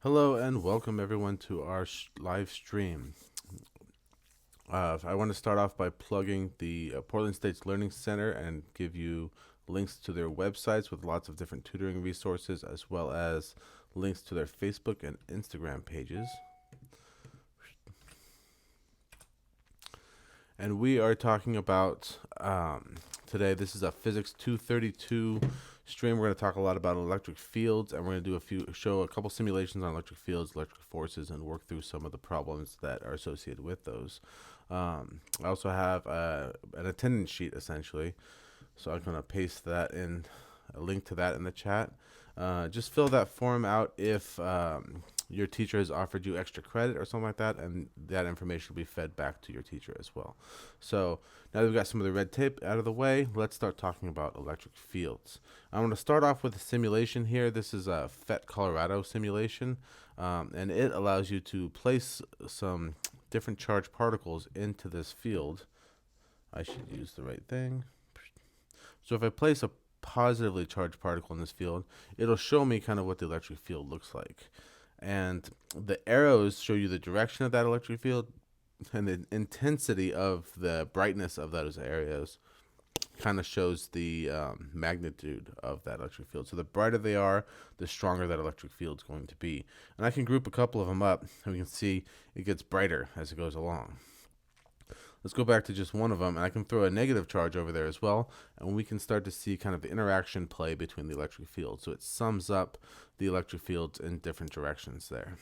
Hello and welcome everyone to our live stream. I want to start off by plugging the Portland State's Learning Center and give you links to their websites with lots of different tutoring resources, as well as links to their Facebook and Instagram pages. And we are talking about today, this is a Physics 232 stream. We're going to talk a lot about electric fields, and we're going to show a couple simulations on electric fields, electric forces, and work through some of the problems that are associated with those. I also have an attendance sheet, essentially, so I'm going to paste that in, a link to that in the chat. Just fill that form out if your teacher has offered you extra credit or something like that, and that information will be fed back to your teacher as well. So now that we've got some of the red tape out of the way, let's start talking about electric fields. I'm going to start off with a simulation here. This is a PhET Colorado simulation, and it allows you to place some different charged particles into this field. I should use the right thing. So if I place a positively charged particle in this field, it'll show me kind of what the electric field looks like. And the arrows show you the direction of that electric field, and the intensity of the brightness of those areas kind of shows the magnitude of that electric field. So the brighter they are, the stronger that electric field is going to be. And I can group a couple of them up, and we can see it gets brighter as it goes along. Let's go back to just one of them, and I can throw a negative charge over there as well, and we can start to see kind of the interaction play between the electric fields. So it sums up the electric fields in different directions there.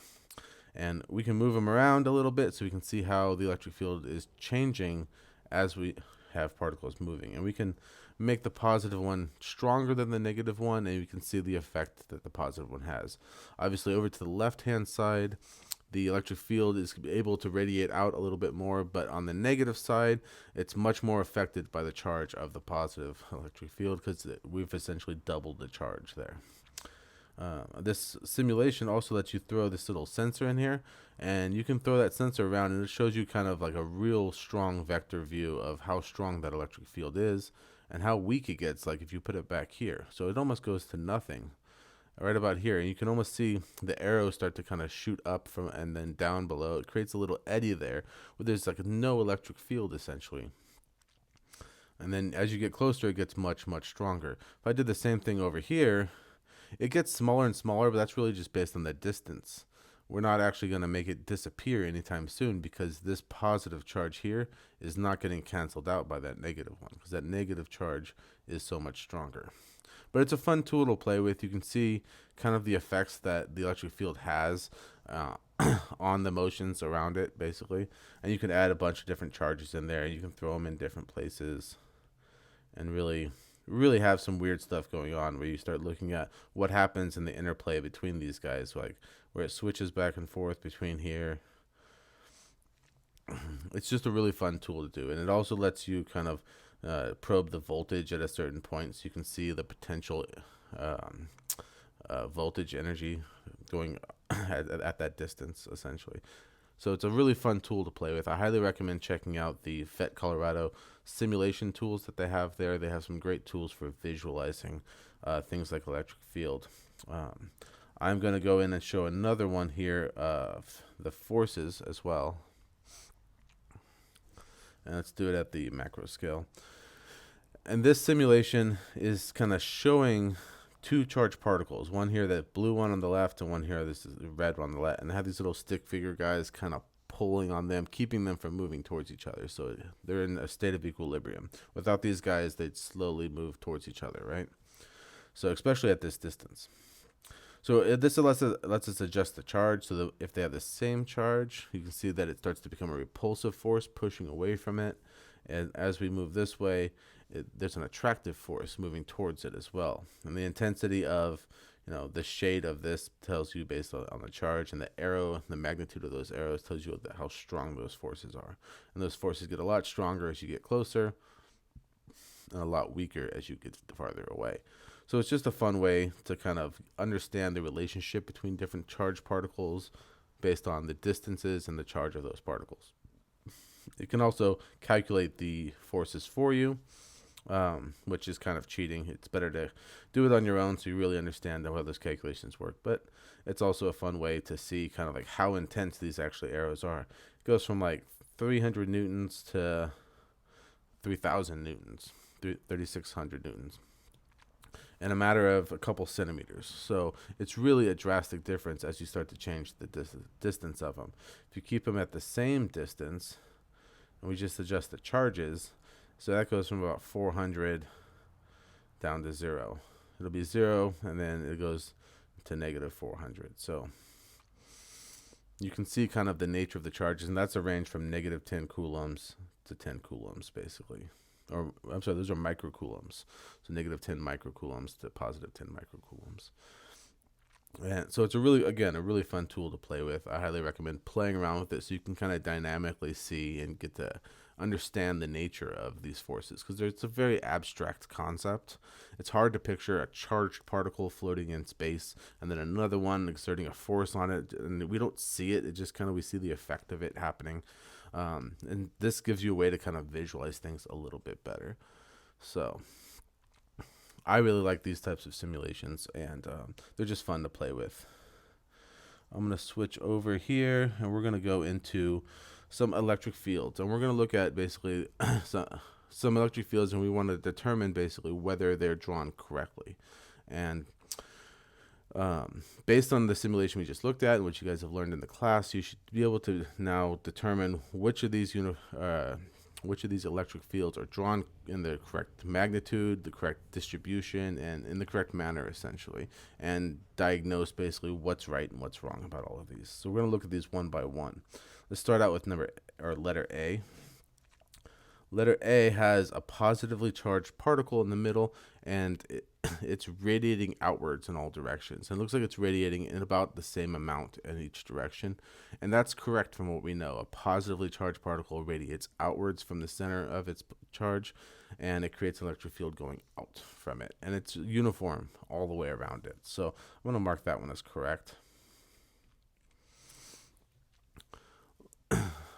And we can move them around a little bit so we can see how the electric field is changing as we have particles moving. And we can make the positive one stronger than the negative one, and you can see the effect that the positive one has. Obviously, over to the left-hand side, the electric field is able to radiate out a little bit more, but on the negative side, it's much more affected by the charge of the positive electric field because we've essentially doubled the charge there. This simulation also lets you throw this little sensor in here, and you can throw that sensor around, and it shows you kind of like a real strong vector view of how strong that electric field is and how weak it gets, like if you put it back here. So it almost goes to nothing right about here, and you can almost see the arrows start to kind of shoot up from and then down below. It creates a little eddy there where there's like no electric field essentially. And then as you get closer, it gets much stronger. If I did the same thing over here, it gets smaller and smaller, but that's really just based on the distance. We're not actually going to make it disappear anytime soon because this positive charge here is not getting canceled out by that negative one because that negative charge is so much stronger. But it's a fun tool to play with. You can see kind of the effects that the electric field has on the motions around it, basically. And you can add a bunch of different charges in there. You can throw them in different places and really have some weird stuff going on where you start looking at what happens in the interplay between these guys, like where it switches back and forth between here. It's just a really fun tool to do. And it also lets you kind of probe the voltage at a certain point, so you can see the potential voltage energy going at that distance, essentially. So it's a really fun tool to play with. I highly recommend checking out the PhET Colorado simulation tools that they have there. They have some great tools for visualizing things like electric field. I'm going to go in and show another one here of the forces as well. And let's do it at the macro scale. And this simulation is kind of showing two charged particles. One here, that blue one on the left, and one here, this is the red one on the left. And I have these little stick figure guys kind of pulling on them, keeping them from moving towards each other. So they're in a state of equilibrium. Without these guys, they'd slowly move towards each other, right? So especially at this distance. So this lets us adjust the charge so that if they have the same charge, you can see that it starts to become a repulsive force pushing away from it. And as we move this way, there's an attractive force moving towards it as well. And the intensity of the shade of this tells you based on the charge, and the arrow, the magnitude of those arrows tells you how strong those forces are. And those forces get a lot stronger as you get closer and a lot weaker as you get farther away. So it's just a fun way to kind of understand the relationship between different charged particles based on the distances and the charge of those particles. It can also calculate the forces for you, which is kind of cheating. It's better to do it on your own so you really understand how those calculations work. But it's also a fun way to see kind of like how intense these actually arrows are. It goes from like 300 newtons to 3,000 newtons, 3,600 newtons in a matter of a couple centimeters. So it's really a drastic difference as you start to change the distance of them. If you keep them at the same distance, and we just adjust the charges, so that goes from about 400 down to 0. It'll be 0, and then it goes to negative 400. So you can see kind of the nature of the charges, and that's a range from negative 10 coulombs to 10 coulombs, basically. Or, I'm sorry, those are microcoulombs. So negative 10 microcoulombs to positive 10 microcoulombs. And so it's a really fun tool to play with. I highly recommend playing around with it so you can kind of dynamically see and get to understand the nature of these forces, because it's a very abstract concept. It's hard to picture a charged particle floating in space and then another one exerting a force on it, and we don't see it. It just kind of, we see the effect of it happening. And this gives you a way to kind of visualize things a little bit better. So I really like these types of simulations, and they're just fun to play with. I'm going to switch over here, and we're going to go into some electric fields. And we're going to look at basically some electric fields, and we want to determine basically whether they're drawn correctly. And based on the simulation we just looked at and what you guys have learned in the class, you should be able to now determine which of these electric fields are drawn in the correct magnitude, the correct distribution, and in the correct manner, essentially, and diagnose basically what's right and what's wrong about all of these. So we're going to look at these one by one. Let's start out with letter A. Letter A has a positively charged particle in the middle, and it's radiating outwards in all directions. And it looks like it's radiating in about the same amount in each direction. And that's correct from what we know. A positively charged particle radiates outwards from the center of its charge, and it creates an electric field going out from it. And it's uniform all the way around it. So I'm going to mark that one as correct.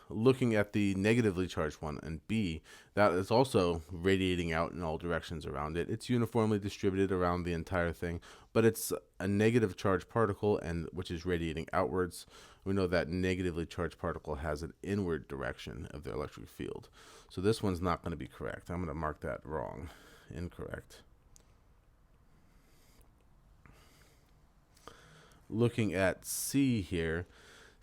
Looking at the negatively charged one, and B, that is also radiating out in all directions around it. It's uniformly distributed around the entire thing, but it's a negative charged particle, and which is radiating outwards. We know that negatively charged particle has an inward direction of the electric field. So this one's not going to be correct. I'm going to mark that wrong, incorrect. Looking at C here,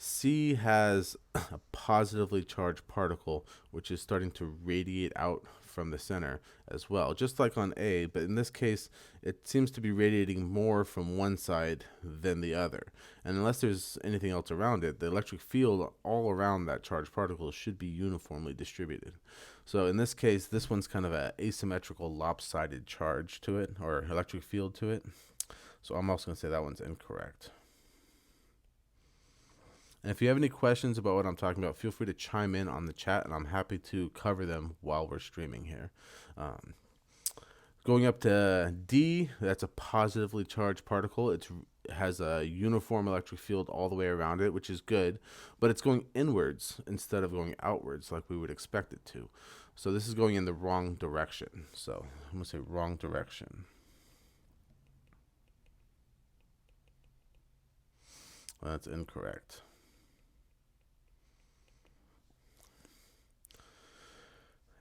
C has a positively charged particle, which is starting to radiate out from the center as well, just like on A, but in this case, it seems to be radiating more from one side than the other. And unless there's anything else around it, the electric field all around that charged particle should be uniformly distributed. So in this case, this one's kind of an asymmetrical lopsided charge to it, or electric field to it. So I'm also going to say that one's incorrect. And if you have any questions about what I'm talking about, feel free to chime in on the chat, and I'm happy to cover them while we're streaming here. Going up to D, that's a positively charged particle. It has a uniform electric field all the way around it, which is good, but it's going inwards instead of going outwards like we would expect it to. So this is going in the wrong direction. So I'm going to say wrong direction. That's incorrect.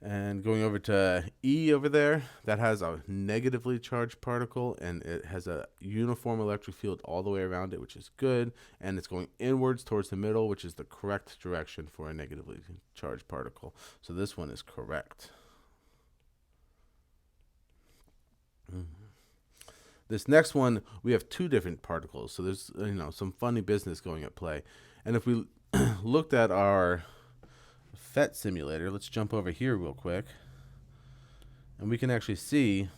And going over to E over there, that has a negatively charged particle, and it has a uniform electric field all the way around it, which is good. And it's going inwards towards the middle, which is the correct direction for a negatively charged particle. So this one is correct. This next one, we have two different particles. So there's some funny business going at play. And if we looked at our PhET simulator, let's jump over here real quick, and we can actually see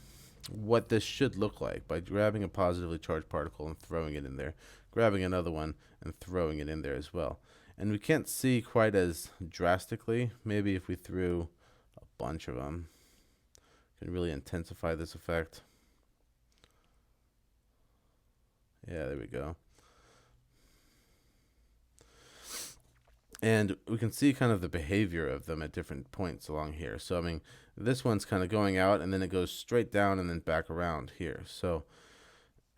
what this should look like by grabbing a positively charged particle and throwing it in there, grabbing another one and throwing it in there as well. And we can't see quite as drastically. Maybe if we threw a bunch of them, can really intensify this effect. Yeah, there we go. And we can see kind of the behavior of them at different points along here. So, I mean, this one's kind of going out and then it goes straight down and then back around here. So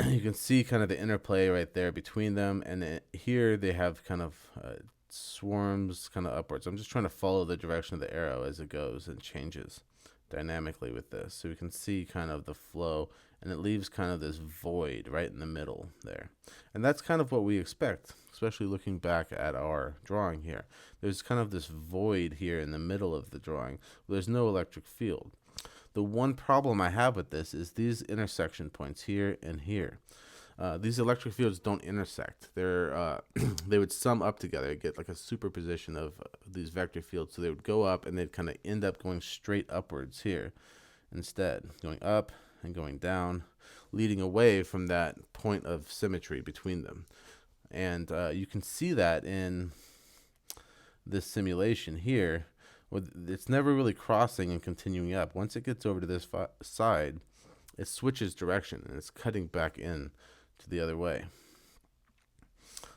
you can see kind of the interplay right there between them. And here they have kind of swarms kind of upwards. I'm just trying to follow the direction of the arrow as it goes and changes dynamically with this. So we can see kind of the flow, and it leaves kind of this void right in the middle there. And that's kind of what we expect, especially looking back at our drawing here. There's kind of this void here in the middle of the drawing. There's no electric field. The one problem I have with this is these intersection points here and here. These electric fields don't intersect. They're they would sum up together, get like a superposition of these vector fields. So they would go up and they'd kind of end up going straight upwards here instead, going up and going down, leading away from that point of symmetry between them. And you can see that in this simulation here. It's never really crossing and continuing up. Once it gets over to this side, it switches direction and it's cutting back in to the other way.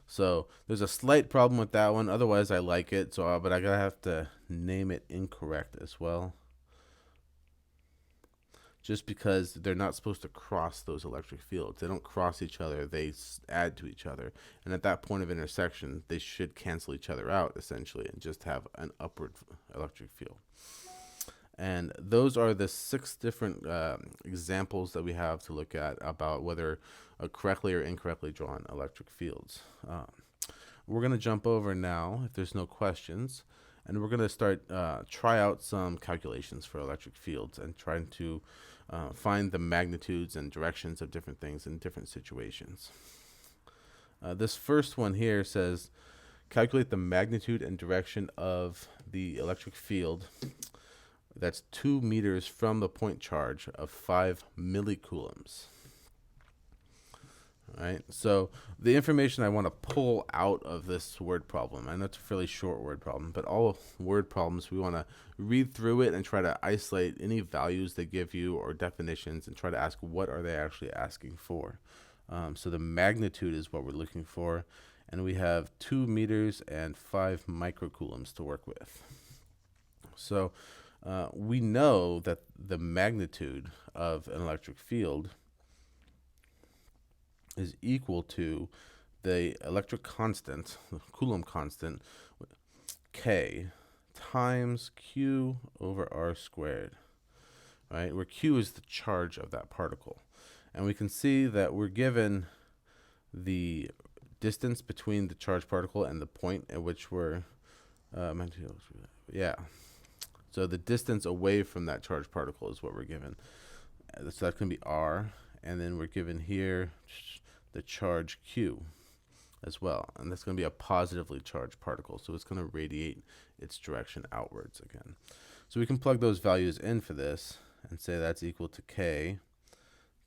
So there's a slight problem with that one. Otherwise, I like it. So, but I gotta have to name it incorrect as well, just because they're not supposed to cross those electric fields. They don't cross each other. They add to each other. And at that point of intersection, they should cancel each other out essentially and just have an upward electric field. And those are the 6 different examples that we have to look at about whether correctly or incorrectly drawn electric fields. We're going to jump over now, if there's no questions, and we're going to start try out some calculations for electric fields and trying to find the magnitudes and directions of different things in different situations. This first one here says, calculate the magnitude and direction of the electric field that's 2 meters from the point charge of 5 millicoulombs. All right, so the information I want to pull out of this word problem, I know it's a fairly short word problem, but all word problems, we want to read through it and try to isolate any values they give you or definitions and try to ask what are they actually asking for. So the magnitude is what we're looking for, and we have 2 meters and 5 microcoulombs to work with. So we know that the magnitude of an electric field is equal to the electric constant, the Coulomb constant, K times Q over R squared, right? Where Q is the charge of that particle. And we can see that we're given the distance between the charged particle and the point at which we're, so the distance away from that charged particle is what we're given. So that's going to be R, and then we're given here the charge Q as well, and that's going to be a positively charged particle, so it's going to radiate its direction outwards again. So we can plug those values in for this and say that's equal to K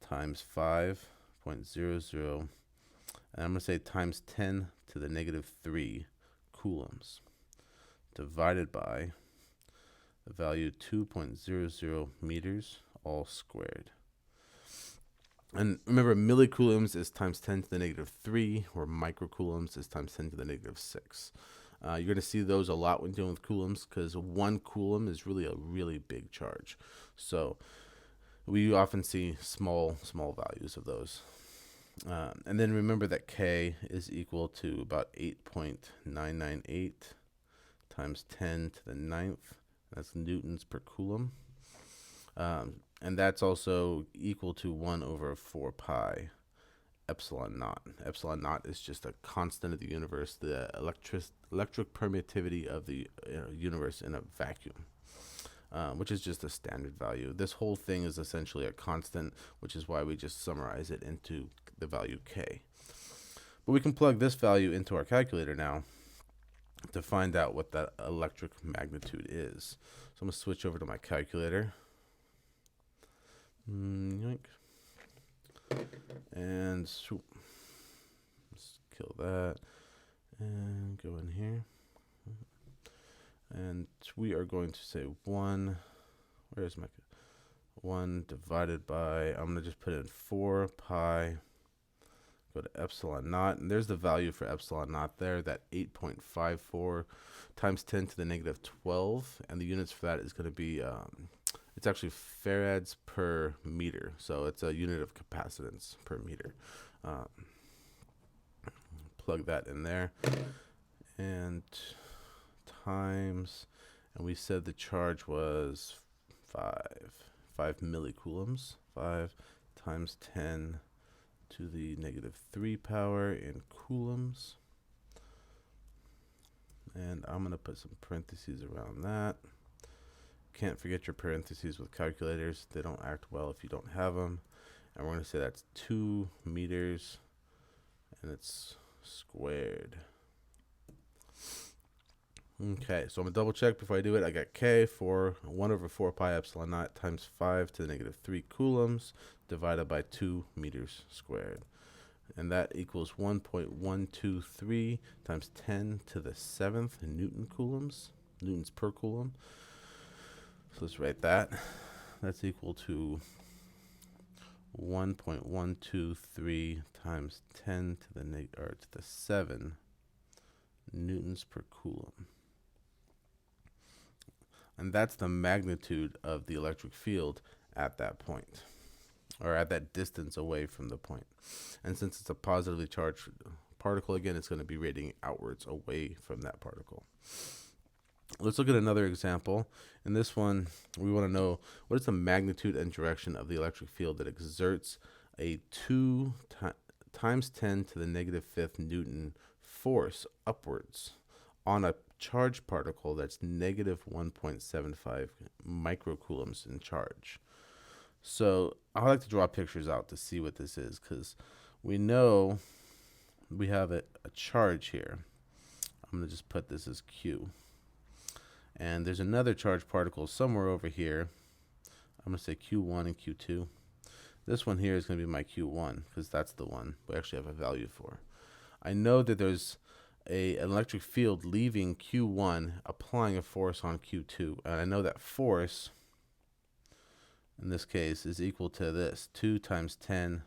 times 5.00, and I'm going to say times 10 to the negative 3 coulombs divided by the value 2.00 meters all squared. And remember, millicoulombs is times 10 to the negative 3, or microcoulombs is times 10 to the negative 6. You're going to see those a lot when dealing with coulombs because 1 coulomb is really a really big charge. So we often see small values of those. And then remember that K is equal to about 8.998 times 10 to the 9th. That's newtons per coulomb. And that's also equal to 1 over 4 pi epsilon naught. Epsilon naught is just a constant of the universe, the electric permittivity of the universe in a vacuum, which is just a standard value. This whole thing is essentially a constant, which is why we just summarize it into the value K. But we can plug this value into our calculator now to find out what that electric magnitude is. So I'm going to switch over to my calculator. Yoink. And shoot. Let's kill that and go in here. And we are going to say 1, where's my 1 divided by, I'm going to just put in 4 pi Go to epsilon naught, and there's the value for epsilon naught there, that 8.54 times 10 to the negative 12, and the units for that is going to be, it's actually farads per meter, so it's a unit of capacitance per meter. Plug that in there, and times, and we said the charge was 5 millicoulombs, 5 times 10 to the negative 3 power in coulombs. And I'm going to put some parentheses around that. Can't forget your parentheses with calculators. They don't act well if you don't have them. And we're going to say that's 2 meters, and it's squared. Okay, so I'm going to double check before I do it. I got K for 1 over 4 pi epsilon naught times 5 to the negative 3 coulombs divided by 2 meters squared. And that equals 1.123 times 10 to the 7th Newton coulombs, newtons per coulomb. So let's write that. That's equal to 1.123 times 10 to the 7 newtons per coulomb. And that's the magnitude of the electric field at that point, or at that distance away from the point. And since it's a positively charged particle, again, it's going to be radiating outwards away from that particle. Let's look at another example. In this one, we want to know what is the magnitude and direction of the electric field that exerts a 2 times 10 to the negative 5th Newton force upwards on a charged particle that's negative 1.75 microcoulombs in charge. So I like to draw pictures out to see what this is, because we know we have a charge here. I'm going to just put this as Q. And there's another charged particle somewhere over here. I'm going to say Q1 and Q2. This one here is going to be my Q1, because that's the one we actually have a value for. I know that there's an electric field leaving Q1, applying a force on Q2. And I know that force, in this case, is equal to this, 2 times 10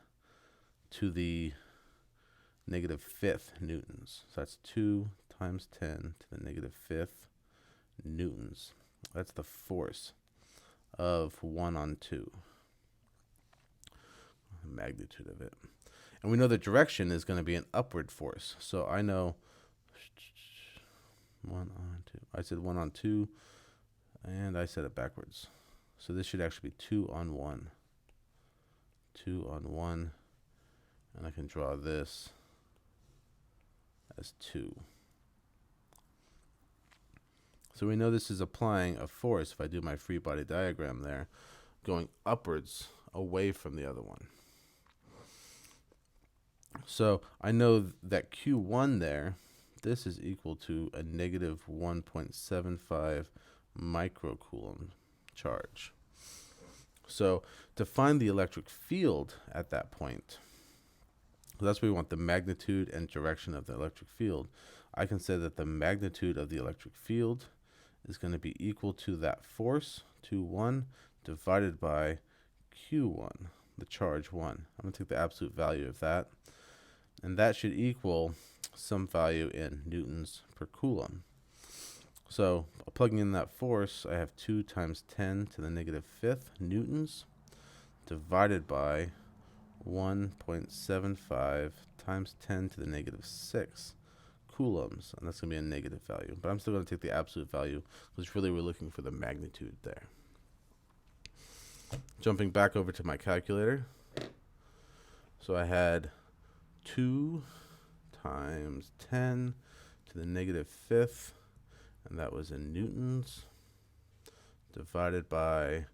to the negative 5th newtons. So that's 2 times 10 to the negative 5th newtons. That's the force of 1 on 2. The magnitude of it. And we know the direction is going to be an upward force. So I know 1 on 2. I said 1 on 2, and I said it backwards. So this should actually be 2 on 1. 2 on 1. And I can draw this as 2. So we know this is applying a force, if I do my free body diagram there, going upwards away from the other one. So I know that Q1 there, this is equal to a negative 1.75 microcoulomb charge. So to find the electric field at that point, that's where we want the magnitude and direction of the electric field. I can say that the magnitude of the electric field is going to be equal to that force, 2(1), divided by Q1, the charge 1. I'm going to take the absolute value of that, and that should equal some value in newtons per coulomb. So plugging in that force, I have 2 times 10 to the negative 5th newtons divided by 1.75 times 10 to the negative 6 coulombs, and that's going to be a negative value. But I'm still going to take the absolute value, because really we're looking for the magnitude there. Jumping back over to my calculator. So I had 2 times 10 to the negative 5th, and that was in newtons, divided by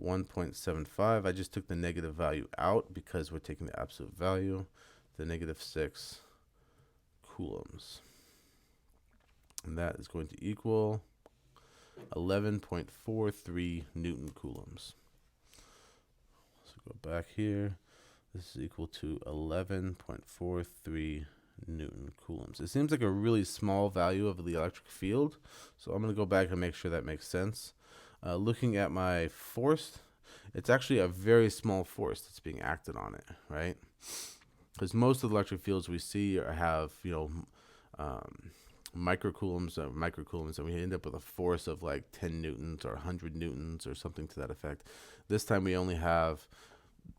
1.75. I just took the negative value out because we're taking the absolute value, the negative 6 coulombs. And that is going to equal 11.43 Newton coulombs. So go back here. This is equal to 11.43 Newton coulombs. It seems like a really small value of the electric field, so I'm going to go back and make sure that makes sense. Looking at my force, it's actually a very small force that's being acted on it, right? because most of the electric fields we see have, microcoulombs, and we end up with a force of like 10 newtons or 100 newtons or something to that effect. This time we only have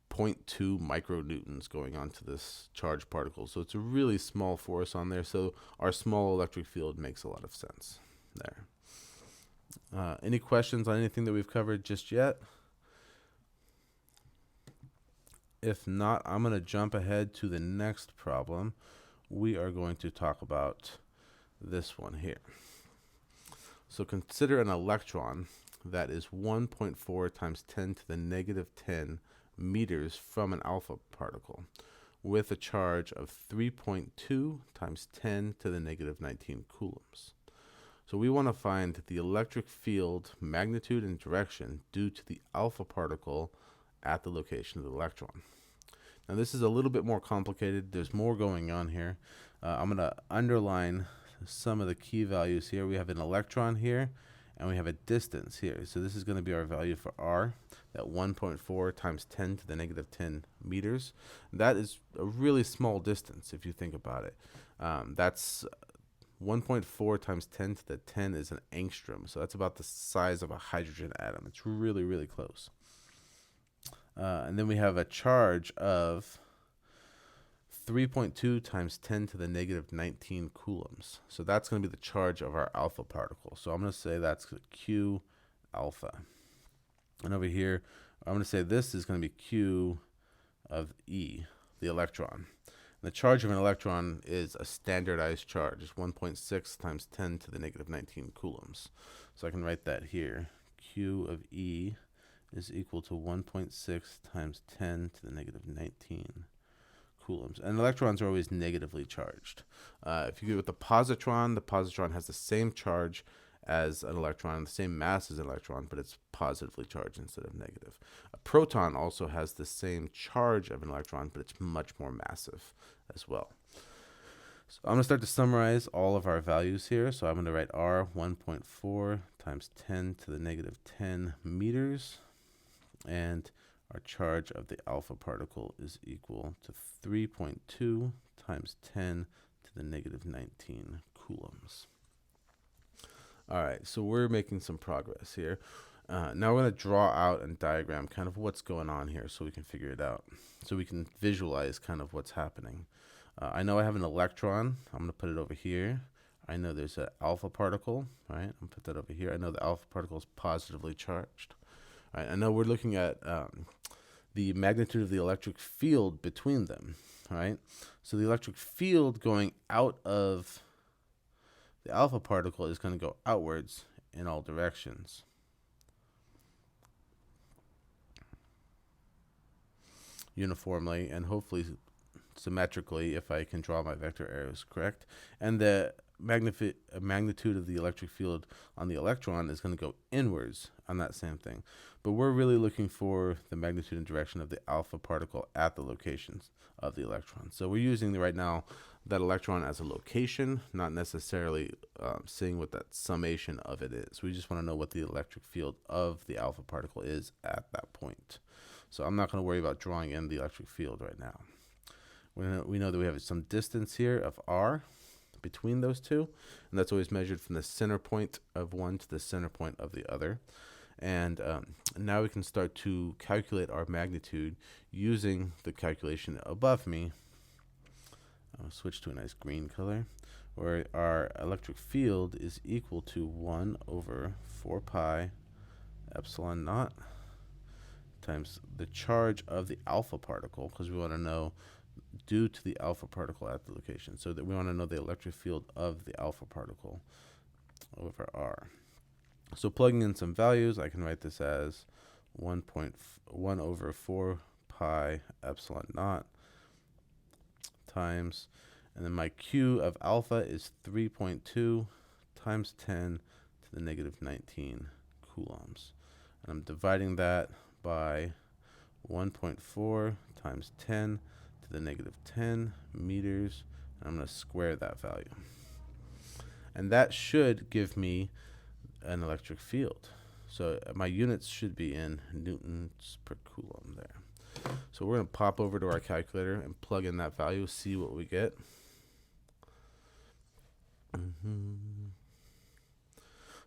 0.2 micronewtons going onto this charged particle. So it's a really small force on there. So our small electric field makes a lot of sense there. Any questions on anything that we've covered just yet? If not, I'm going to jump ahead to the next problem. We are going to talk about this one here. So consider an electron that is 1.4 times 10 to the negative 10 meters from an alpha particle with a charge of 3.2 times 10 to the negative 19 coulombs. So we want to find the electric field magnitude and direction due to the alpha particle at the location of the electron. Now this is a little bit more complicated. There's more going on here. I'm going to underline some of the key values here. We have an electron here, and we have a distance here. So this is going to be our value for r, at 1.4 times 10 to the negative 10 meters. That is a really small distance if you think about it. That's 1.4 times 10 to the 10 is an angstrom. So that's about the size of a hydrogen atom. It's really, really close. And then we have a charge of 3.2 times 10 to the negative 19 coulombs. So that's going to be the charge of our alpha particle. So I'm going to say that's Q alpha. And over here, I'm going to say this is going to be Q of E, the electron. And the charge of an electron is a standardized charge. It's 1.6 times 10 to the negative 19 coulombs. So I can write that here. Q of E is equal to 1.6 times 10 to the negative 19 coulombs. And electrons are always negatively charged. If you go with the positron has the same charge as an electron, the same mass as an electron, but it's positively charged instead of negative. A proton also has the same charge of an electron, but it's much more massive as well. So I'm going to start to summarize all of our values here. So I'm going to write R 1.4 times 10 to the negative 10 meters. And our charge of the alpha particle is equal to 3.2 times 10 to the negative 19 coulombs. All right, so we're making some progress here. Now we're going to draw out and diagram kind of what's going on here so we can figure it out, so we can visualize kind of what's happening. I know I have an electron. I'm going to put it over here. I know there's an alpha particle, right? I'm going to put that over here. I know the alpha particle is positively charged. All right, I know we're looking at the magnitude of the electric field between them, right? So the electric field going out of the alpha particle is going to go outwards in all directions. Uniformly and hopefully symmetrically if I can draw my vector arrows correct. And the magnitude of the electric field on the electron is going to go inwards on that same thing. But we're really looking for the magnitude and direction of the alpha particle at the locations of the electron. So we're using right now that electron as a location, not necessarily seeing what that summation of it is. We just want to know what the electric field of the alpha particle is at that point. So I'm not going to worry about drawing in the electric field right now. We know that we have some distance here of r between those two, and that's always measured from the center point of one to the center point of the other. And now we can start to calculate our magnitude using the calculation above me. I'll switch to a nice green color, where our electric field is equal to 1 over 4 pi epsilon naught times the charge of the alpha particle, because we want to know due to the alpha particle at the location. So that we want to know the electric field of the alpha particle over r. So plugging in some values, I can write this as 1 over 4 pi epsilon naught times, and then my Q of alpha is 3.2 times 10 to the negative 19 coulombs. And I'm dividing that by 1.4 times 10 to the negative 10 meters. And I'm going to square that value. And that should give me an electric field. So my units should be in newtons per coulomb there. So So we're going to pop over to our calculator and plug in that value, see what we get.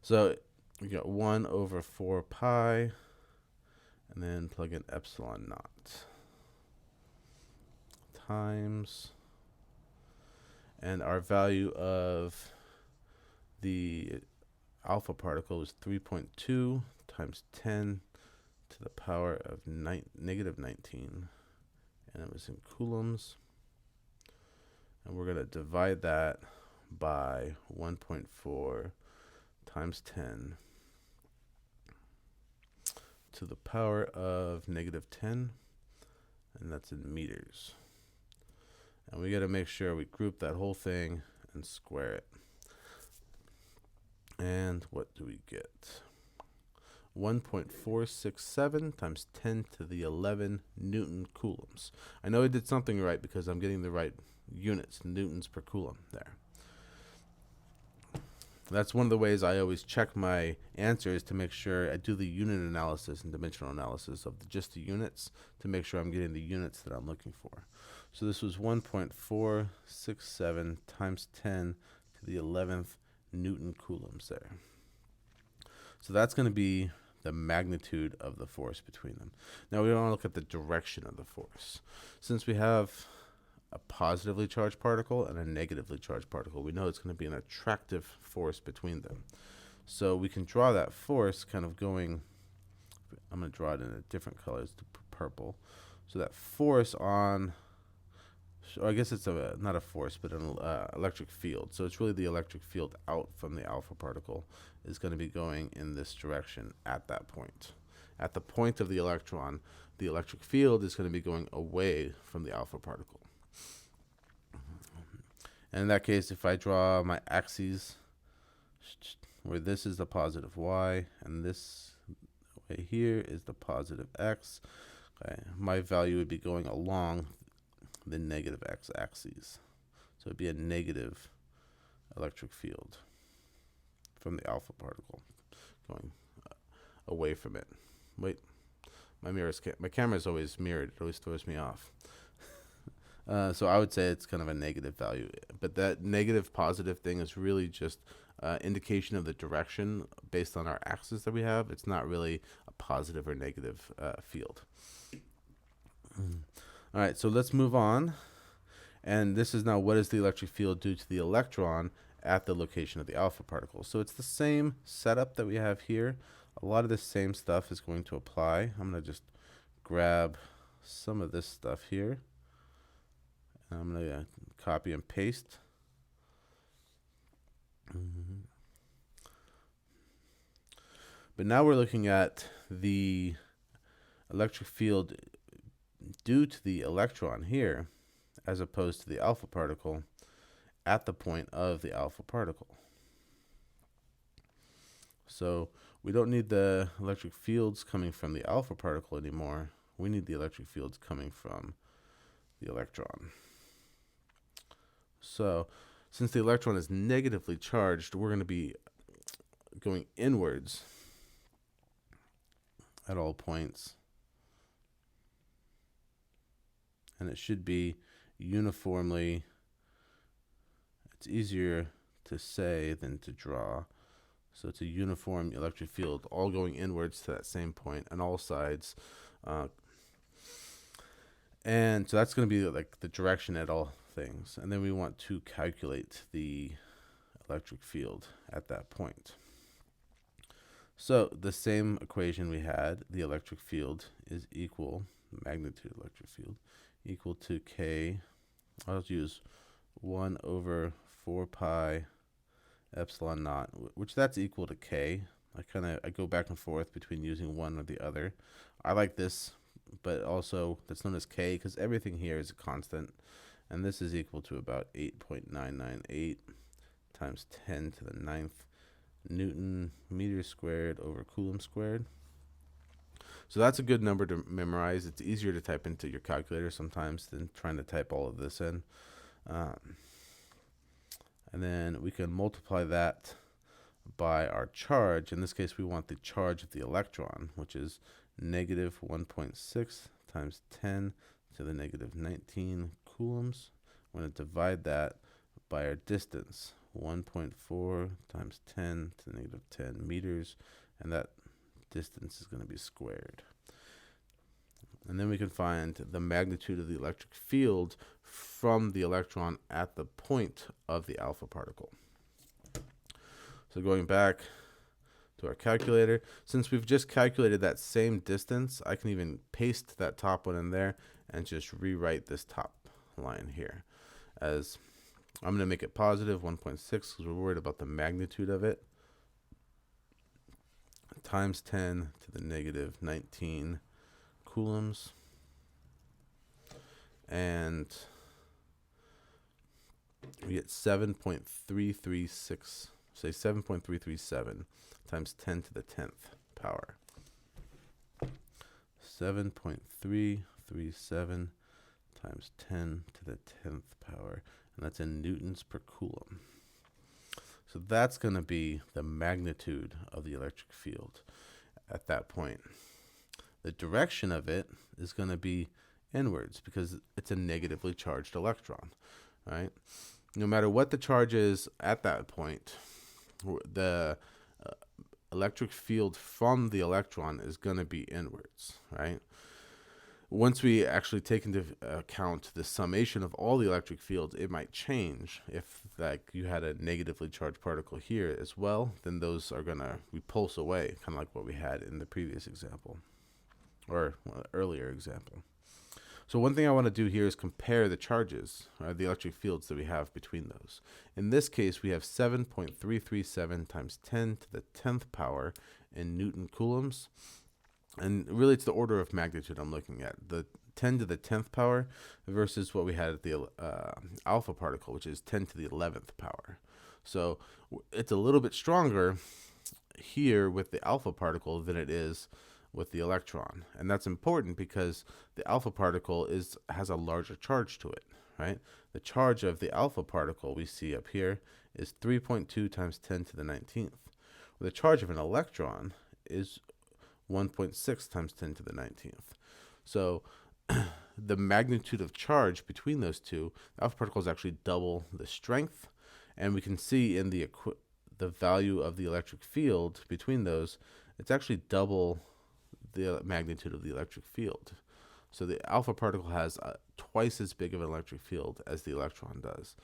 So we got 1 over 4 pi, and then plug in epsilon naught times, and our value of the alpha particle is 3.2 times 10 to the power of negative 19, and it was in coulombs. And we're going to divide that by 1.4 times 10 to the power of negative 10, and that's in meters. And we got to make sure we group that whole thing and square it. And what do we get? 1.467 times 10 to the 11 Newton coulombs. I know I did something right because I'm getting the right units, newtons per coulomb there. That's one of the ways I always check my answers, to make sure I do the unit analysis and dimensional analysis of just the units to make sure I'm getting the units that I'm looking for. So this was 1.467 times 10 to the 11th Newton coulombs there. So that's going to be the magnitude of the force between them. Now we want to look at the direction of the force. Since we have a positively charged particle and a negatively charged particle, we know it's going to be an attractive force between them. So we can draw that force kind of going, I'm going to draw it in a different colors, purple. So that force on, or I guess it's not a force, but an electric field. So it's really the electric field out from the alpha particle is going to be going in this direction at that point. At the point of the electron, the electric field is going to be going away from the alpha particle. And in that case, if I draw my axes, where this is the positive y, and this way here is the positive x, okay, my value would be going along the negative x axis. So it'd be a negative electric field from the alpha particle going away from it. Wait, my camera is always mirrored. It always throws me off. So I would say it's kind of a negative value, but that negative positive thing is really just indication of the direction based on our axis that we have. It's not really a positive or negative field. All right, so let's move on. And this is now, what does the electric field do to the electron at the location of the alpha particle? So it's the same setup that we have here. A lot of the same stuff is going to apply. I'm going to just grab some of this stuff here. I'm going to copy and paste. But now we're looking at the electric field due to the electron here, as opposed to the alpha particle at the point of the alpha particle. So we don't need the electric fields coming from the alpha particle anymore. We need the electric fields coming from the electron. So since the electron is negatively charged, we're going to be going inwards at all points. And it should be uniformly, it's easier to say than to draw. So it's a uniform electric field, all going inwards to that same point on all sides. And so that's going to be like the direction at all things. And then we want to calculate the electric field at that point. So the same equation we had, the electric field is equal, magnitude of electric field, equal to K, I'll use 1 over 4 pi epsilon naught, which that's equal to K. I go back and forth between using one or the other. I like this, but also that's known as K because everything here is a constant. And this is equal to about 8.998 times 10 to the 9th Newton meters squared over Coulomb squared. So that's a good number to memorize. It's easier to type into your calculator sometimes than trying to type all of this in. And then we can multiply that by our charge. In this case, we want the charge of the electron, which is negative 1.6 times 10 to the negative 19 coulombs. We're going to divide that by our distance, 1.4 times 10 to the negative 10 meters, and that distance is going to be squared. And then we can find the magnitude of the electric field from the electron at the point of the alpha particle. So going back to our calculator, since we've just calculated that same distance, I can even paste that top one in there and just rewrite this top line here as I'm going to make it positive 1.6 because we're worried about the magnitude of it, times 10 to the negative 19 coulombs, and we get 7.336, say 7.337 times 10 to the 10th power. 7.337 times 10 to the 10th power, and that's in newtons per coulomb. So that's going to be the magnitude of the electric field at that point. The direction of it is going to be inwards because it's a negatively charged electron, right? No matter what the charge is at that point, the electric field from the electron is going to be inwards, right? Once we actually take into account the summation of all the electric fields, it might change. If like you had a negatively charged particle here as well, then those are going to repulse away, kind of like what we had in the previous example or earlier example. So one thing I want to do here is compare the charges, the electric fields that we have between those. In this case, we have 7.337 times 10 to the 10th power in Newton coulombs. And really, it's the order of magnitude I'm looking at. The 10 to the 10th power versus what we had at the alpha particle, which is 10 to the 11th power. So it's a little bit stronger here with the alpha particle than it is with the electron. And that's important because the alpha particle has a larger charge to it, right? The charge of the alpha particle we see up here is 3.2 times 10 to the 19th. The charge of an electron is 1.6 times 10 to the 19th. So the magnitude of charge between those two, the alpha particle is actually double the strength, and we can see in the value of the electric field between those, it's actually double the magnitude of the electric field. So the alpha particle has twice as big of an electric field as the electron does.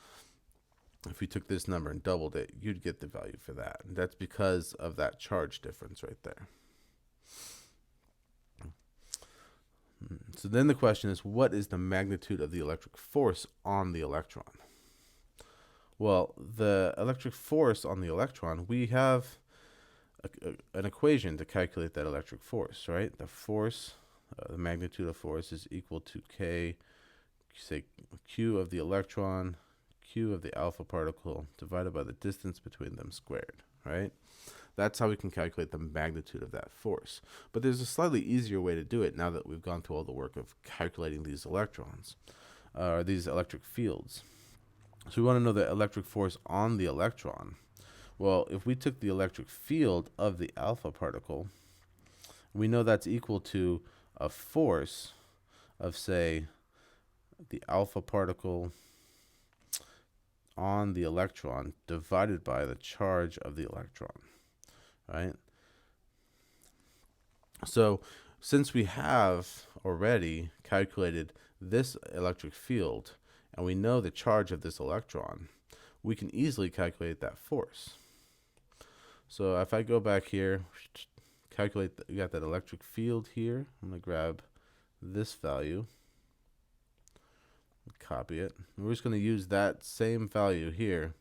If you took this number and doubled it, you'd get the value for that. And that's because of that charge difference right there. So then the question is, what is the magnitude of the electric force on the electron? Well, the electric force on the electron, we have an equation to calculate that electric force, right? The force, the magnitude of force is equal to K, say Q of the electron, Q of the alpha particle, divided by the distance between them squared, right? That's how we can calculate the magnitude of that force. But there's a slightly easier way to do it now that we've gone through all the work of calculating these electrons, or these electric fields. So we want to know the electric force on the electron. Well, if we took the electric field of the alpha particle, we know that's equal to a force of, say, the alpha particle on the electron divided by the charge of the electron, right? So since we have already calculated this electric field and we know the charge of this electron, we can easily calculate that force. So if I go back here, calculate, we got that electric field here. I'm going to grab this value, copy it. And we're just going to use that same value here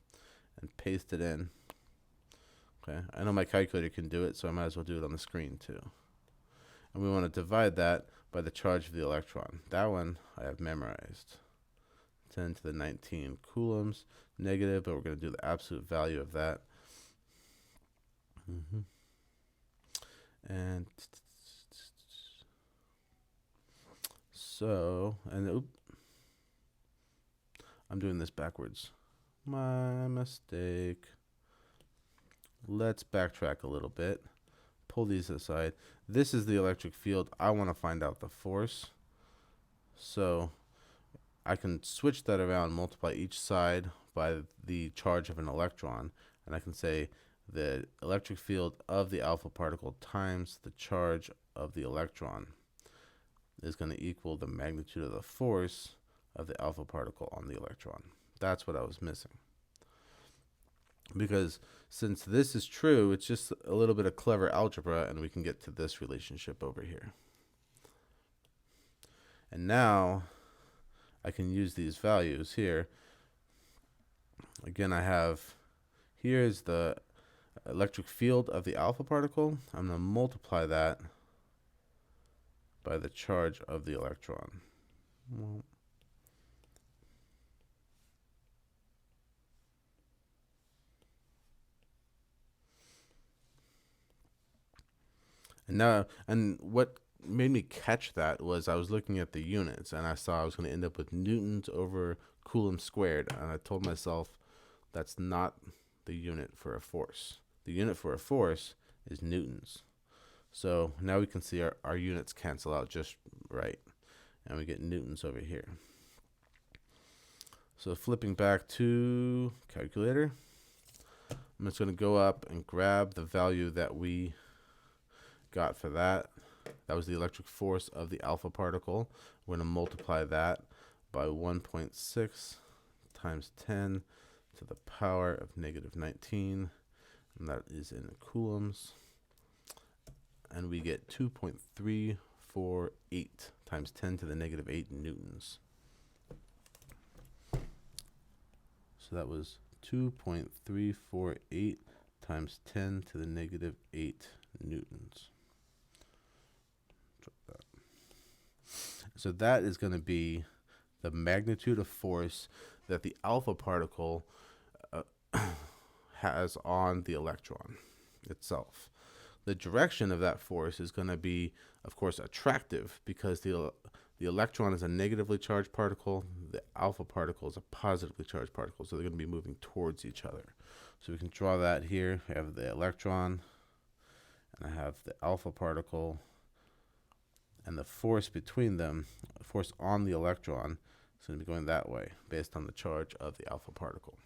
and paste it in. Okay, I know my calculator can do it, so I might as well do it on the screen too. And we want to divide that by the charge of the electron. That one I have memorized. 10 to the 19 coulombs, negative, but we're going to do the absolute value of that. And so, and I'm doing this backwards. My mistake. Let's backtrack a little bit. Pull these aside. This is the electric field. I want to find out the force. So I can switch that around, multiply each side by the charge of an electron, and I can say the electric field of the alpha particle times the charge of the electron is going to equal the magnitude of the force of the alpha particle on the electron. That's what I was missing. Because since this is true, it's just a little bit of clever algebra, and we can get to this relationship over here. And now I can use these values here. Again, I have, here's the electric field of the alpha particle. I'm going to multiply that by the charge of the electron. Well, and what made me catch that was I was looking at the units, and I saw I was going to end up with newtons over coulomb squared, and I told myself that's not the unit for a force. The unit for a force is newtons. So now we can see our units cancel out just right, and we get newtons over here. So flipping back to calculator, I'm just going to go up and grab the value that we got for that. That was the electric force of the alpha particle. We're going to multiply that by 1.6 times 10 to the power of negative 19, and that is in coulombs. And we get 2.348 times 10 to the negative 8 newtons. So that was 2.348 times 10 to the negative 8 newtons. So that is going to be the magnitude of force that the alpha particle has on the electron itself. The direction of that force is going to be, of course, attractive, because the electron is a negatively charged particle, the alpha particle is a positively charged particle, so they're going to be moving towards each other. So we can draw that here. I have the electron, and I have the alpha particle, and the force between them, the force on the electron, is going to be going that way based on the charge of the alpha particle.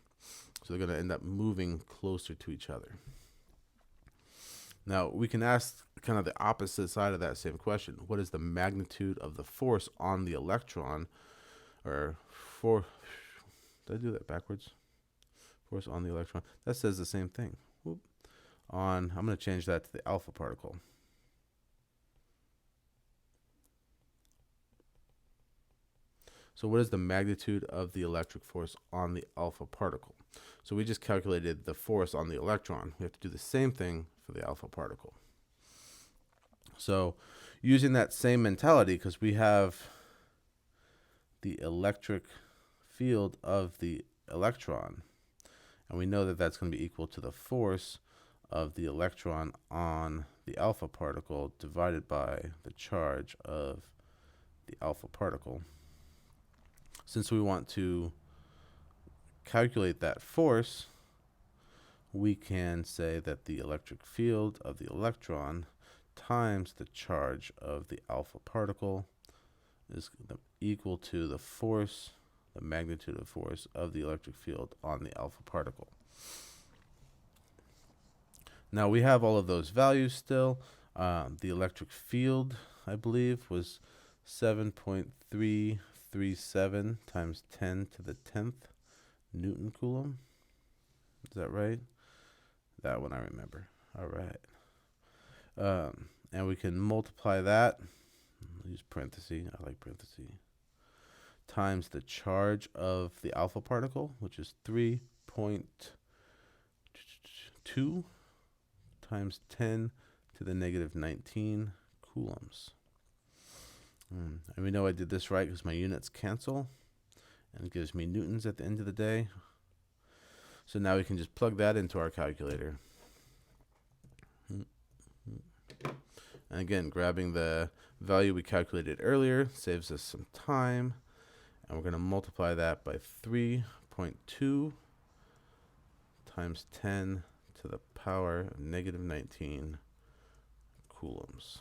So they're going to end up moving closer to each other. Now, we can ask kind of the opposite side of that same question. What is the magnitude of the force on the electron? Or did I do that backwards? Force on the electron. That says the same thing. I'm going to change that to the alpha particle. So what is the magnitude of the electric force on the alpha particle? So we just calculated the force on the electron. We have to do the same thing for the alpha particle. So using that same mentality, because we have the electric field of the electron, and we know that that's going to be equal to the force of the electron on the alpha particle divided by the charge of the alpha particle. Since we want to calculate that force, we can say that the electric field of the electron times the charge of the alpha particle is equal to the force, the magnitude of force of the electric field on the alpha particle. Now we have all of those values still. The electric field, I believe, was 7.337 times 10 to the 10th Newton Coulomb. Is that right? That one I remember. All right. And we can multiply that. I'll use parentheses. I like parentheses. Times the charge of the alpha particle, which is 3.2 times 10 to the negative 19 coulombs. And we know I did this right because my units cancel, and it gives me newtons at the end of the day. So now we can just plug that into our calculator. And again, grabbing the value we calculated earlier saves us some time. And we're going to multiply that by 3.2 times 10 to the power of negative 19 coulombs.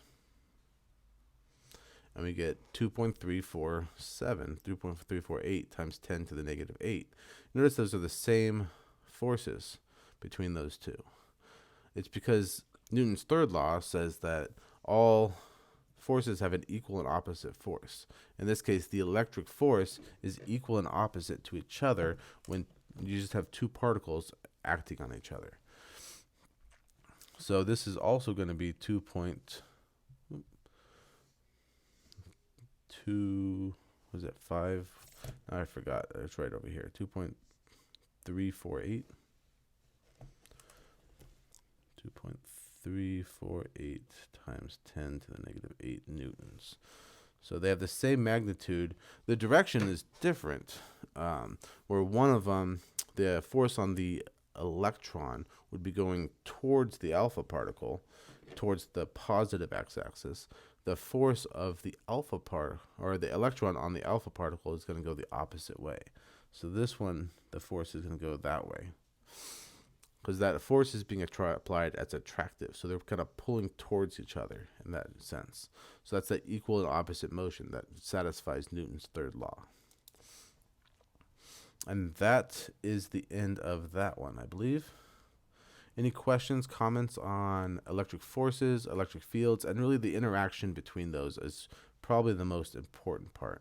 and we get 2.348 times 10 to the negative 8. Notice those are the same forces between those two. It's because Newton's third law says that all forces have an equal and opposite force. In this case, the electric force is equal and opposite to each other when you just have two particles acting on each other. So this is also going to be 2.2, was it 5? No, I forgot. It's right over here. 2.348. 2.348 times 10 to the negative 8 newtons. So they have the same magnitude. The direction is different, where one of them, the force on the electron would be going towards the alpha particle, towards the positive x-axis. The force of the alpha part, or the electron on the alpha particle, is going to go the opposite way. So this one, the force is going to go that way, because that force is being applied as attractive. So they're kind of pulling towards each other in that sense. So that's that equal and opposite motion that satisfies Newton's third law. And that is the end of that one, I believe. Any questions, comments on electric forces, electric fields, and really the interaction between those is probably the most important part.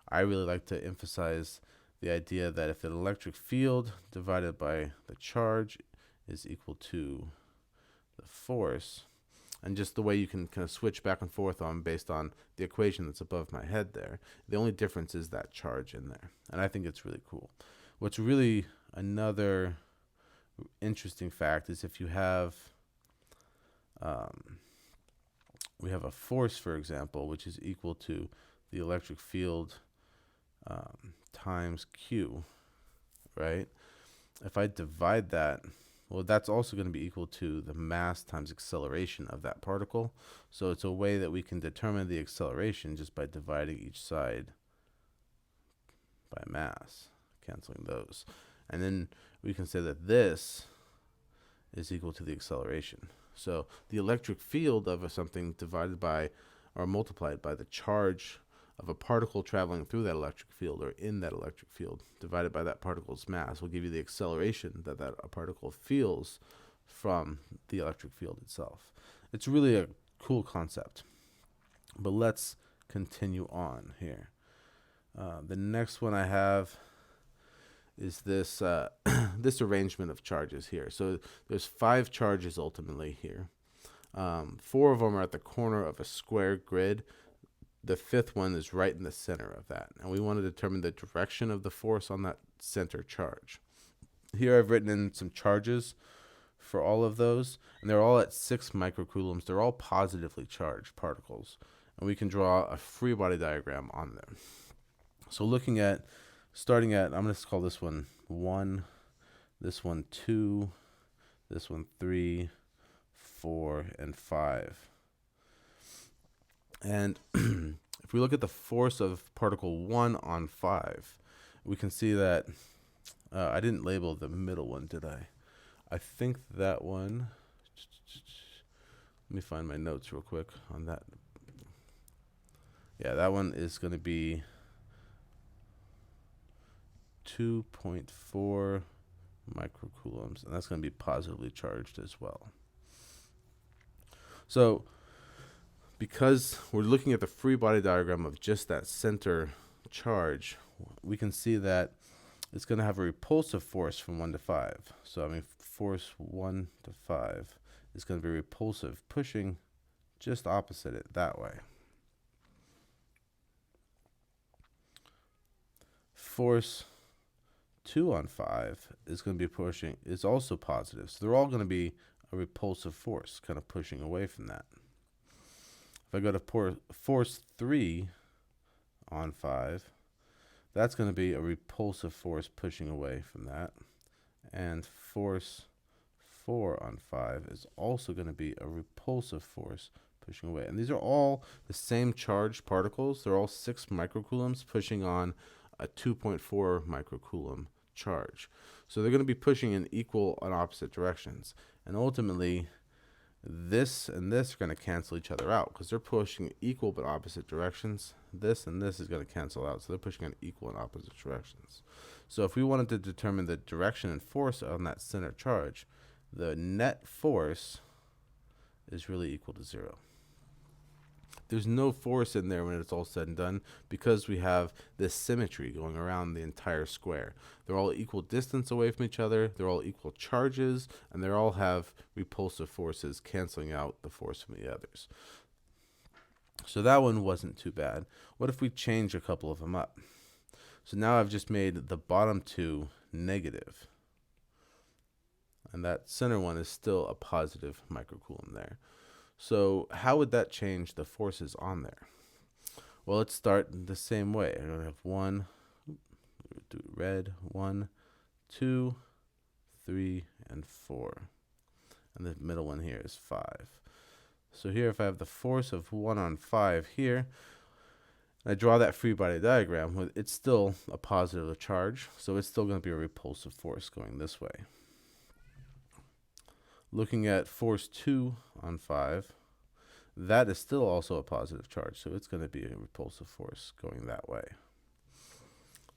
I really like to emphasize the idea that if an electric field divided by the charge is equal to the force, and just the way you can kind of switch back and forth on based on the equation that's above my head there, the only difference is that charge in there. And I think it's really cool. What's really another interesting fact is if you have we have a force, for example, which is equal to the electric field times Q, right? If I divide that, well, that's also going to be equal to the mass times acceleration of that particle. So it's a way that we can determine the acceleration just by dividing each side by mass, canceling those. And then we can say that this is equal to the acceleration. So the electric field of something divided by or multiplied by the charge of a particle traveling through that electric field or in that electric field divided by that particle's mass will give you the acceleration that a particle feels from the electric field itself. It's really a cool concept. But let's continue on here. The next one I have is this this arrangement of charges here. So there's 5 charges ultimately here. 4 of them are at the corner of a square grid. The 5th one is right in the center of that. And we want to determine the direction of the force on that center charge. Here I've written in some charges for all of those, and they're all at 6 microcoulombs. They're all positively charged particles. And we can draw a free body diagram on them. So looking at, starting at, I'm going to call this one 1, this one 2, this one 3, 4, and 5. And if we look at the force of particle 1 on 5, we can see that I didn't label the middle one, did I? I think that one, let me find my notes real quick on that. Yeah, that one is going to be 2.4 microcoulombs, and that's going to be positively charged as well. So because we're looking at the free body diagram of just that center charge, we can see that it's going to have a repulsive force from 1 to 5. So I mean, force 1 to 5 is going to be repulsive, pushing just opposite it that way. Force 2 on 5 is going to be pushing, is also positive. So they're all going to be a repulsive force, kind of pushing away from that. If I go to force 3 on 5, that's going to be a repulsive force pushing away from that. And force 4 on 5 is also going to be a repulsive force pushing away. And these are all the same charged particles. They're all 6 microcoulombs pushing on a 2.4 microcoulomb charge. So they're going to be pushing in equal and opposite directions. And ultimately, this and this are going to cancel each other out because they're pushing equal but opposite directions. This and this is going to cancel out, so they're pushing in equal and opposite directions. So if we wanted to determine the direction and force on that center charge, the net force is really equal to 0. There's no force in there when it's all said and done because we have this symmetry going around the entire square. They're all equal distance away from each other, they're all equal charges, and they all have repulsive forces canceling out the force from the others. So that one wasn't too bad. What if we change a couple of them up? So now I've just made the bottom two negative, and that center one is still a positive microcoulomb there. So how would that change the forces on there? Well, let's start the same way. I'm going to have 1, do red, 1, 2, 3, and 4. And the middle one here is 5. So here, if I have the force of 1 on 5 here, and I draw that free body diagram, it's still a positive charge, so it's still going to be a repulsive force going this way. Looking at force 2 on 5, that is still also a positive charge, so it's going to be a repulsive force going that way.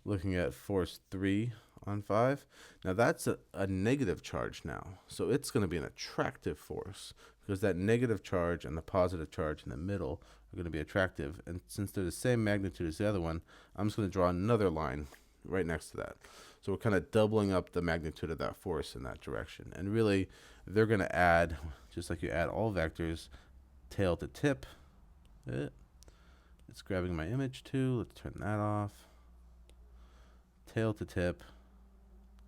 Looking at force 3 on 5, now that's a negative charge now, so it's going to be an attractive force because that negative charge and the positive charge in the middle are going to be attractive, and since they're the same magnitude as the other one, I'm just going to draw another line right next to that. So we're kind of doubling up the magnitude of that force in that direction. And really, they're going to add, just like you add all vectors, tail to tip. It's grabbing my image too. Let's turn that off. Tail to tip,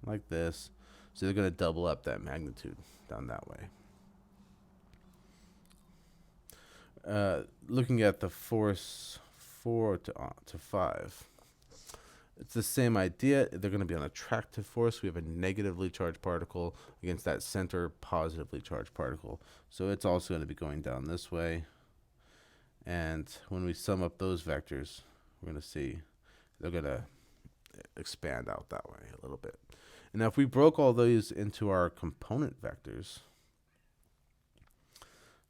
like this. So they're going to double up that magnitude down that way. Looking at the force 4 to 5. It's the same idea. They're going to be an attractive force. We have a negatively charged particle against that center positively charged particle. So it's also going to be going down this way. And when we sum up those vectors, we're going to see they're going to expand out that way a little bit. And now if we broke all those into our component vectors,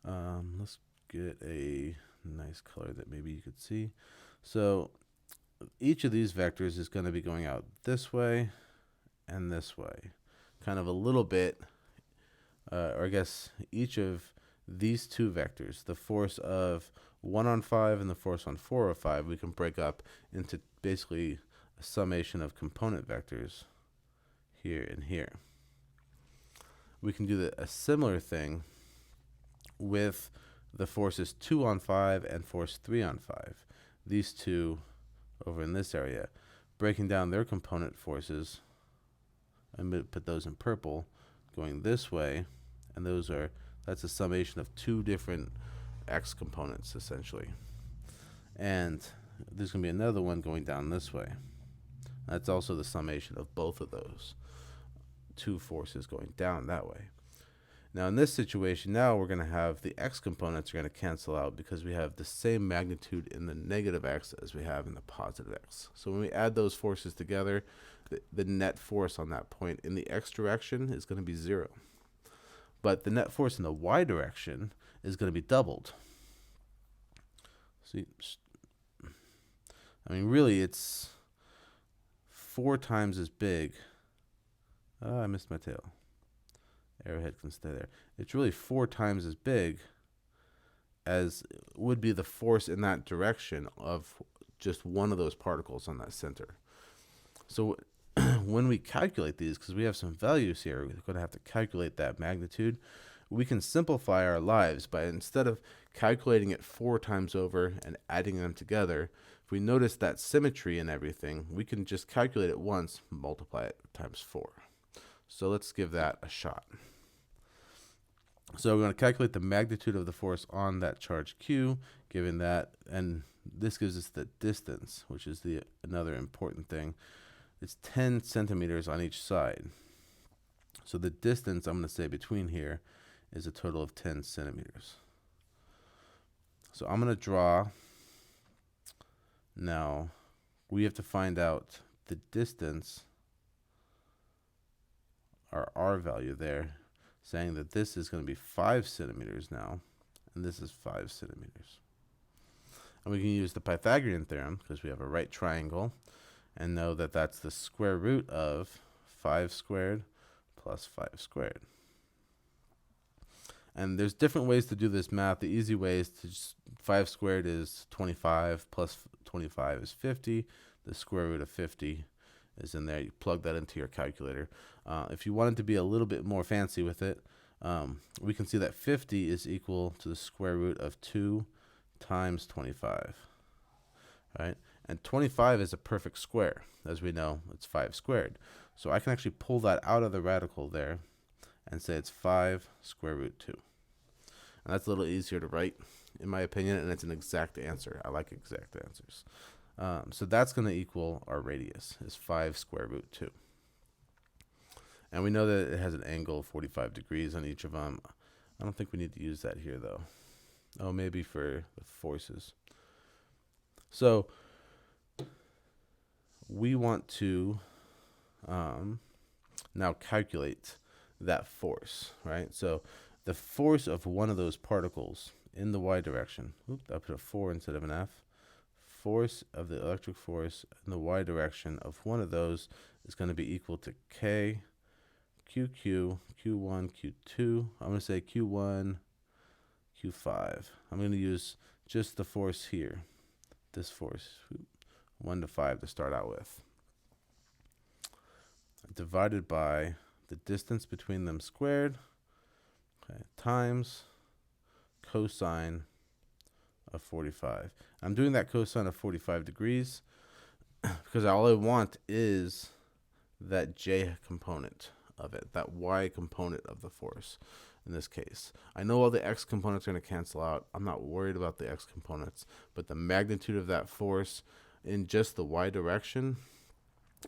let's get a nice color that maybe you could see. So each of these vectors is going to be going out this way and this way, kind of a little bit, or I guess each of these two vectors, the force of 1 on 5 and the force on 4 of 5, we can break up into basically a summation of component vectors here and here. We can do a similar thing with the forces 2 on 5 and force 3 on 5. These two over in this area, breaking down their component forces. I'm going to put those in purple, going this way, and that's a summation of two different x components essentially. And there's going to be another one going down this way. That's also the summation of both of those two forces going down that way. Now in this situation, now we're going to have the x components are going to cancel out because we have the same magnitude in the negative x as we have in the positive x. So when we add those forces together, the net force on that point in the x direction is going to be 0. But the net force in the y direction is going to be doubled. See, I mean, really, it's 4 times as big. I missed my tail. Arrowhead can stay there. It's really 4 times as big as would be the force in that direction of just one of those particles on that center. So when we calculate these, because we have some values here, we're going to have to calculate that magnitude. We can simplify our lives by, instead of calculating it 4 times over and adding them together, if we notice that symmetry and everything, we can just calculate it once, multiply it times 4. So let's give that a shot. So we're going to calculate the magnitude of the force on that charge Q, given that, and this gives us the distance, which is another important thing. It's 10 centimeters on each side. So the distance, I'm going to say between here, is a total of 10 centimeters. So I'm going to draw. Now, we have to find out the distance, our R value there. saying that this is going to be 5 centimeters now, and this is 5 centimeters. And we can use the Pythagorean theorem, because we have a right triangle, and know that that's the square root of 5 squared plus 5 squared. And there's different ways to do this math. The easy way is to just 5 squared is 25 plus 25 is 50. The square root of 50 is in there. You plug that into your calculator. If you wanted to be a little bit more fancy with it, we can see that 50 is equal to the square root of 2 times 25. Right? And 25 is a perfect square. As we know, it's 5 squared. So I can actually pull that out of the radical there and say it's 5 square root 2. And that's a little easier to write, in my opinion, and it's an exact answer. I like exact answers. So that's going to equal our radius, is 5 square root 2. And we know that it has an angle of 45 degrees on each of them. I don't think we need to use that here, though. Oh, maybe for the forces. So we want to now calculate that force, right? So the force of one of those particles in the y direction, I put a 4 instead of an f. Force of the electric force in the y direction of one of those is going to be equal to K, QQ, Q1, Q2. I'm going to say Q1, Q5. I'm going to use just the force here, this force, 1 to 5 to start out with, divided by the distance between them squared, okay, times cosine of 45. I'm doing that cosine of 45 degrees because all I want is that j component of it, that y component of the force in this case. I know all the x components are going to cancel out. I'm not worried about the x components, but the magnitude of that force in just the y direction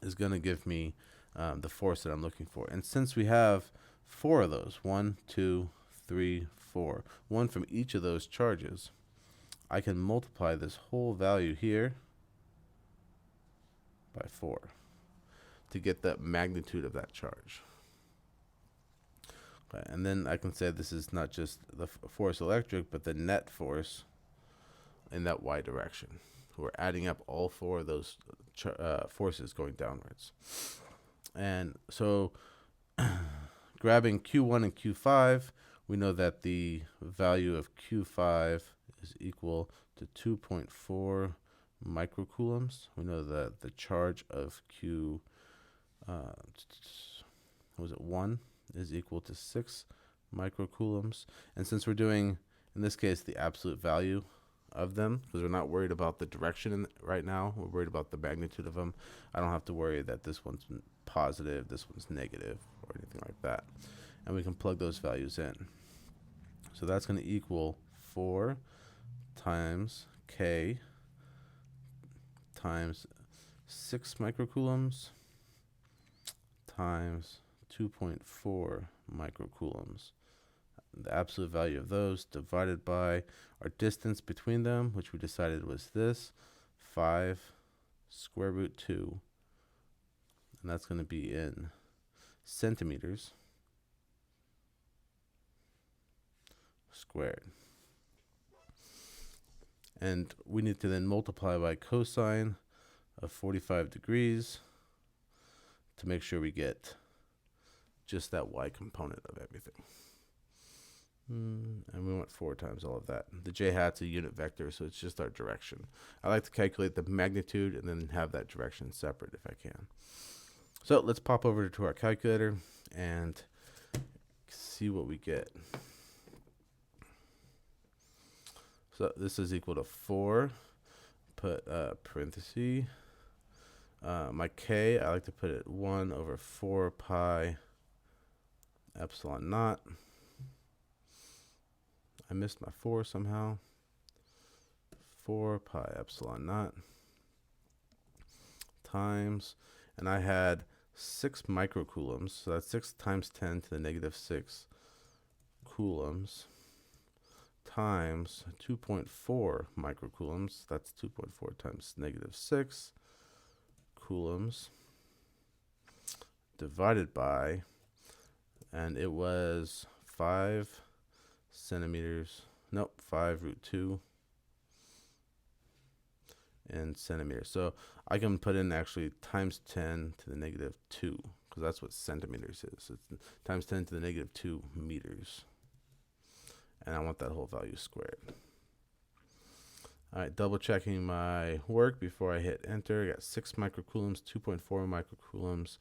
is going to give me the force that I'm looking for. And since we have 4 of those, 1, 2, 3, 4, 1 from each of those charges, I can multiply this whole value here by 4 to get the magnitude of that charge. Okay, and then I can say this is not just the force electric, but the net force in that y direction. We're adding up all 4 of those forces going downwards. And so grabbing Q1 and Q5, we know that the value of Q5 is equal to 2.4 microcoulombs. We know that the charge of Q, was it 1, is equal to 6 microcoulombs. And since we're doing, in this case, the absolute value of them, because we're not worried about the direction right now, we're worried about the magnitude of them. I don't have to worry that this one's positive, this one's negative, or anything like that. And we can plug those values in. So that's going to equal 4 times K times 6 microcoulombs times 2.4 microcoulombs. The absolute value of those divided by our distance between them, which we decided was this, 5 square root 2. And that's going to be in centimeters squared. And we need to then multiply by cosine of 45 degrees to make sure we get just that y component of everything. And we want 4 times all of that. The j hat's a unit vector, so it's just our direction. I like to calculate the magnitude and then have that direction separate if I can. So let's pop over to our calculator and see what we get. So this is equal to 4, put parenthesis. My k, I like to put it 1 over 4 pi epsilon naught. I missed my 4 somehow. 4 pi epsilon naught times, and I had 6 microcoulombs, so that's 6 times 10 to the negative 6 coulombs, times 2.4 microcoulombs, that's 2.4 times negative 6 coulombs, divided by and it was 5 centimeters. Nope, 5 root 2 in centimeters. So I can put in actually times 10 to the negative 2, because that's what centimeters is. It's times 10 to the negative 2 meters. And I want that whole value squared. All right, double checking my work before I hit enter. I got 6 microcoulombs, 2.4 microcoulombs,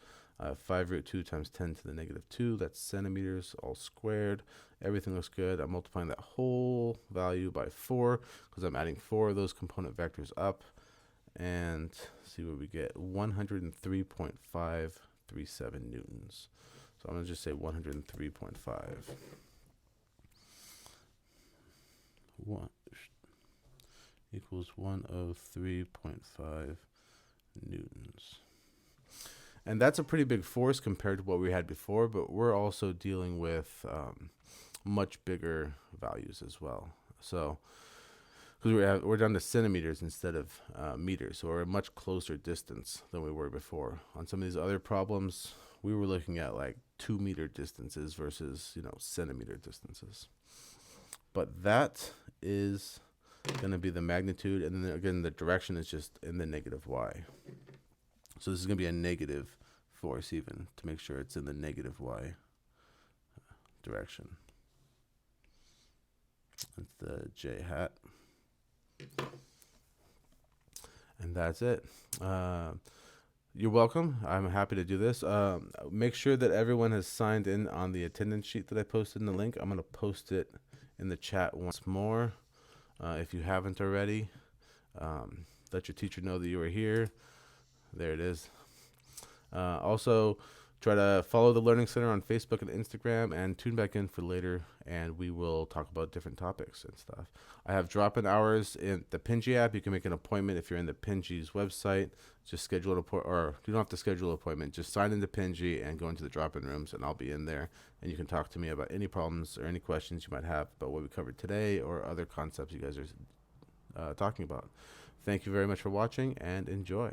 5 root 2 times 10 to the negative 2. That's centimeters, all squared. Everything looks good. I'm multiplying that whole value by 4 because I'm adding 4 of those component vectors up. And see what we get. 103.537 newtons. So I'm going to just say 103.5. One equals 103.5 newtons. And that's a pretty big force compared to what we had before, but we're also dealing with much bigger values as well. So, because we're down to centimeters instead of meters, so we're a much closer distance than we were before. On some of these other problems, we were looking at like 2-meter distances versus, centimeter distances. But that is going to be the magnitude, and then again the direction is just in the negative y. So this is going to be a negative force even to make sure it's in the negative y direction. That's the j hat. And that's it. You're welcome. I'm happy to do this. Make sure that everyone has signed in on the attendance sheet that I posted in the link. I'm going to post it in the chat once more. If you haven't already, let your teacher know that you are here. There it is. Also, try to follow the Learning Center on Facebook and Instagram, and tune back in for later, and we will talk about different topics and stuff. I have drop-in hours in the Pingy app. You can make an appointment if you're in the Pingy's website. Just schedule an appointment, or you don't have to schedule an appointment. Just sign into Pingy and go into the drop-in rooms, and I'll be in there, and you can talk to me about any problems or any questions you might have about what we covered today or other concepts you guys are talking about. Thank you very much for watching, and enjoy.